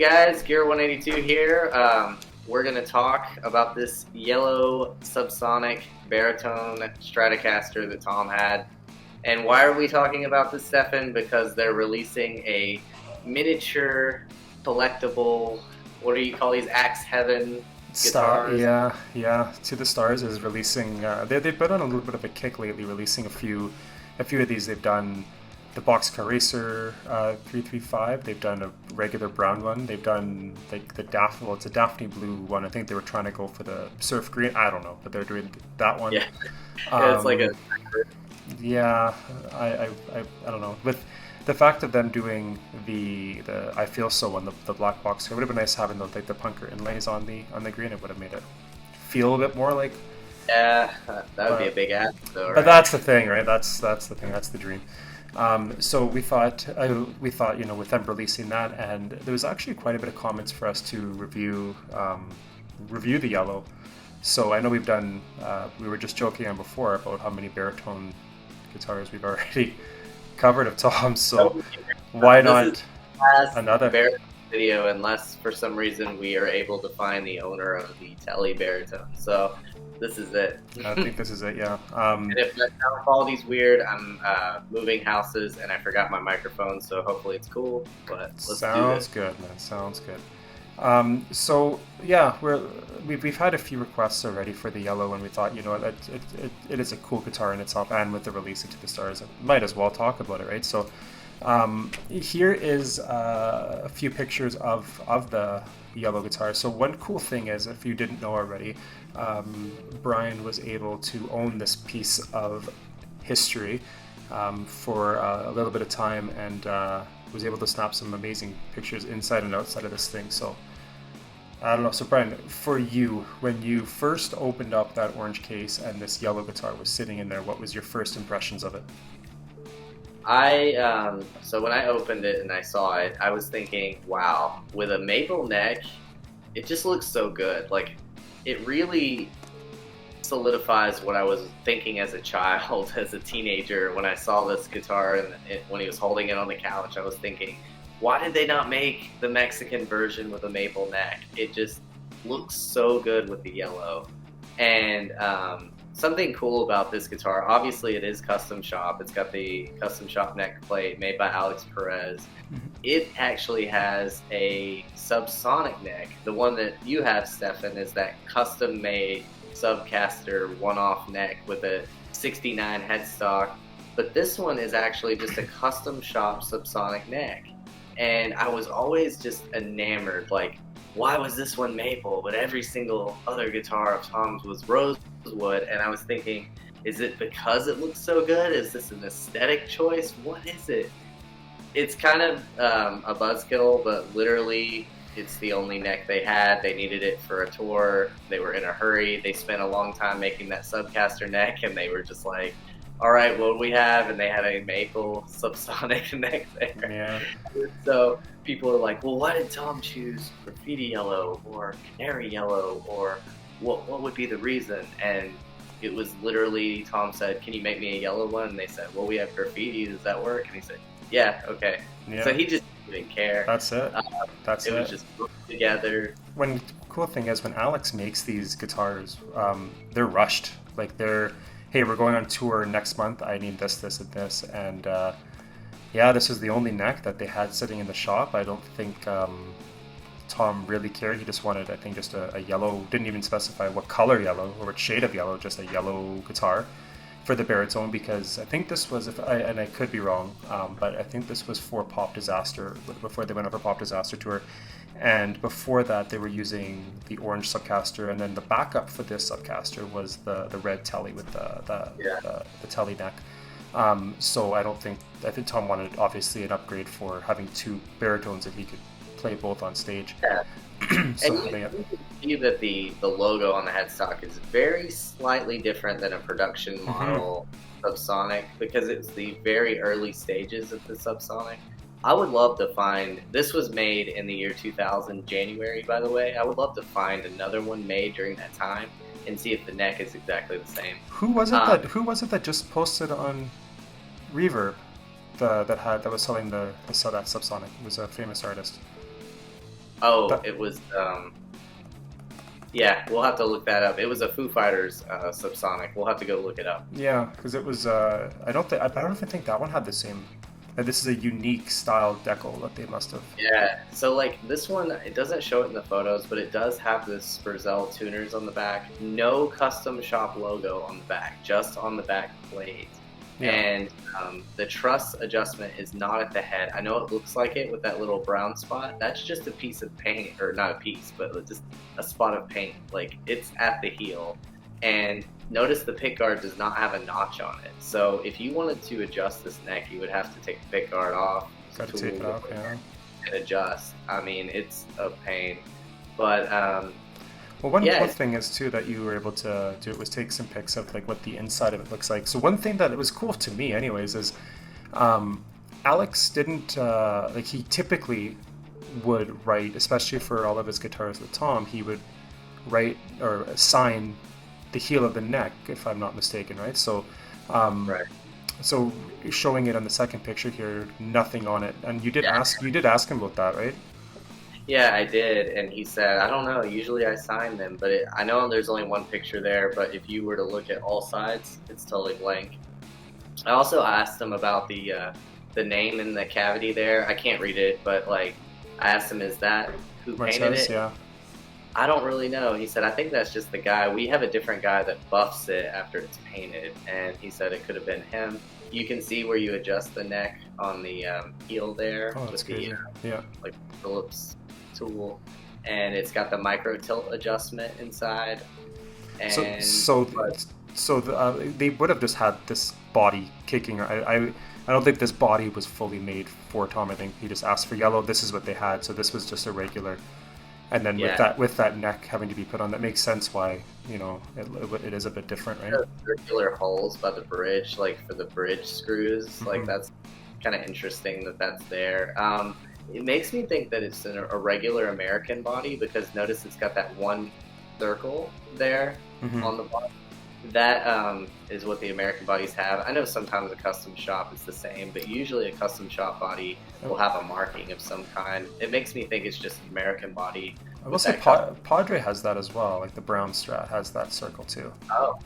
guys, Gear 182 here. We're going to talk about this yellow Subsonic baritone Stratocaster that Tom had. And why are we talking about this, Stefan? Because they're releasing a miniature collectible, what do you call these, Axe Heaven guitars? Yeah. To the Stars is releasing. They've been on a little bit of a kick lately, releasing a few of these. They've done the Boxcar Racer 335. They've done a regular brown one. They've done like it's a Daphne blue one. I think they were trying to go for the surf green. I don't know, but they're doing that one. Yeah, yeah, it's like a... Yeah, I don't know. With the fact of them doing the I Feel So one, the black box, it would have been nice having the punker inlays on the green. It would have made it feel a bit more like. Yeah, that would be a big ask, though, right? But that's the thing, right? That's the thing. That's the dream. So we thought, with them releasing that, and there was actually quite a bit of comments for us to review the yellow. So I know we've done. We were just joking on before about how many baritone guitars we've already covered of Tom. So why not another video? Unless for some reason we are able to find the owner of the Telly baritone. So this is it. I think this is it. Yeah. And if the sound quality's weird, I'm moving houses and I forgot my microphone, so hopefully it's cool. But let's do this. Good, man. Sounds good. So yeah, we've had a few requests already for the yellow, and we thought, it is a cool guitar in itself, and with the release To the Stars, I might as well talk about it, right? So here is a few pictures of the yellow guitar. So one cool thing is, if you didn't know already, Brian was able to own this piece of history for a little bit of time, and was able to snap some amazing pictures inside and outside of this thing. So I don't know. So Brian, for you, when you first opened up that orange case and this yellow guitar was sitting in there, what was your first impressions of it? So when I opened it and I saw it, I was thinking, wow, with a maple neck, it just looks so good. Like, it really solidifies what I was thinking as a child, as a teenager, when I saw this guitar and when he was holding it on the couch. I was thinking, why did they not make the Mexican version with a maple neck? It just looks so good with the yellow. And something cool about this guitar, obviously it is custom shop. It's got the custom shop neck plate made by Alex Perez. Mm-hmm. It actually has a Subsonic neck. The one that you have, Stefan, is that custom made Subcaster one-off neck with a 69 headstock. But this one is actually just a custom shop Subsonic neck. And I was always just enamored, like, why was this one maple, but every single other guitar of Tom's was rosewood? And I was thinking, is it because it looks so good? Is this an aesthetic choice? What is it? It's kind of a buzzkill, but literally it's the only neck they had. They needed it for a tour. They were in a hurry. They spent a long time making that Subcaster neck, and they were just like, all right, what do we have? And they had a maple Subsonic neck there. Yeah. So people are like, well, why did Tom choose graffiti yellow or canary yellow, or what would be the reason? And it was literally, Tom said, can you make me a yellow one? And they said, well, we have graffiti. Does that work? And he said, yeah, okay. Yeah. So he just didn't care. That's it. It was just put together. Cool thing is, when Alex makes these guitars, they're rushed. Like, hey, we're going on tour next month. I need this, this, and this. And this was the only neck that they had sitting in the shop. I don't think Tom really cared. He just wanted, I think, just a yellow, didn't even specify what color yellow or what shade of yellow, just a yellow guitar for the baritone, because I think this was, and I could be wrong, but I think this was for Pop Disaster, before they went over Pop Disaster tour. And before that, they were using the orange Subcaster, and then the backup for this Subcaster was the red Telly with the Telly neck. So I think Tom wanted, obviously, an upgrade for having two baritones that he could play both on stage. Yeah. So, and you can see that the logo on the headstock is very slightly different than a production model Subsonic, because it's the very early stages of the Subsonic. I would love to find, this was made in the year 2000, January, by the way. I would love to find another one made during that time and see if the neck is exactly the same. Who was it that just posted on Reverb that was selling that Subsonic? It was a famous artist. Oh, But it was. Yeah, we'll have to look that up. It was a Foo Fighters Subsonic. We'll have to go look it up. yeah, because it was. I don't even think that one had the same. This is a unique style decal that they must have. Yeah, so like this one, it doesn't show it in the photos, but it does have this Spurzel tuners on the back. No custom shop logo on the back, just on the back plate. Yeah. And the truss adjustment is not at the head. I know it looks like it with that little brown spot. That's just a piece of paint, or not a piece, but just a spot of paint. Like, it's at the heel. And notice the pick guard does not have a notch on it. So if you wanted to adjust this neck, you would have to take the pick guard off. Got to take it off, yeah. And adjust. I mean, it's a pain. But well, one yeah. cool thing is too that you were able to do was take some pics of like what the inside of it looks like. So one thing that was cool to me, anyways, is Alex didn't like he typically would write, especially for all of his guitars with Tom, he would write or sign the heel of the neck, if I'm not mistaken, right? So, right. So showing it on the second picture here, nothing on it, and you did Yeah. ask him about that, right? Yeah, I did, and he said, I don't know, usually I sign them, but I know there's only one picture there, but if you were to look at all sides, it's totally blank. I also asked him about the name in the cavity there. I can't read it, but like, I asked him, is that who painted it? Yeah. I don't really know. He said, I think that's just the guy. We have a different guy that buffs it after it's painted, and he said it could have been him. You can see where you adjust the neck on the heel there Oh, that's with crazy. Yeah. like Phillips tool, and it's got the micro tilt adjustment inside. And So they would have just had this body kicking. I don't think this body was fully made for Tom. I think he just asked for yellow. This is what they had, so this was just a regular. And then with that neck having to be put on, that makes sense why it is a bit different, right? Circular holes by the bridge, like for the bridge screws, Mm-hmm. like that's kind of interesting that's there. It makes me think that it's a regular American body because notice it's got that one circle there on the bottom. That is what the American bodies have. I know sometimes a custom shop is the same, but usually a custom shop body will have a marking of some kind. It makes me think it's just an American body. I will say Padre has that as well. Like the brown Strat has that circle too. Oh,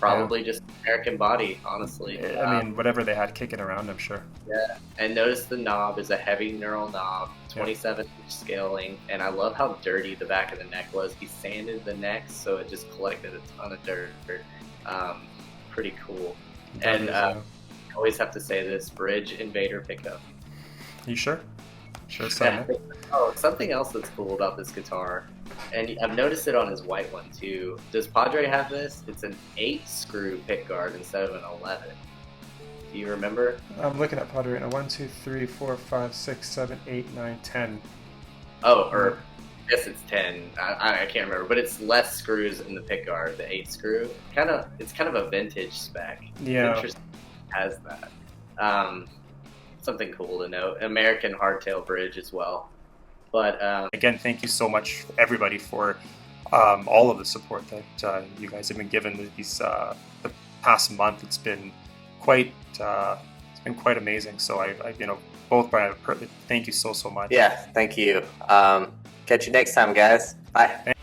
probably just American body, honestly. I mean, whatever they had kicking around, I'm sure. Yeah, and notice the knob is a heavy knurl knob, 27-inch scaling, and I love how dirty the back of the neck was. He sanded the neck so it just collected a ton of dirt. Pretty cool. And I always have to say this, Bridge Invader pickup. You sure? Sure, son. Yeah. Oh, something else that's cool about this guitar, and I've noticed it on his white one too. Does Padre have this? It's an 8-screw pick guard instead of an 11. Do you remember? I'm looking at Padre right now. 1, 2, 3, 4, 5, 6, 7, 8, 9, 10. Oh, or I guess it's 10. I can't remember, but it's less screws in the pick guard, the 8-screw. It's kind of a vintage spec. Yeah. It's interesting it has that. Something cool to note. American hardtail bridge as well. But again, thank you so much, everybody, for all of the support that you guys have been given these the past month. It's been quite amazing. So I both Brian, thank you so much. Yeah, thank you. Catch you next time, guys. Bye.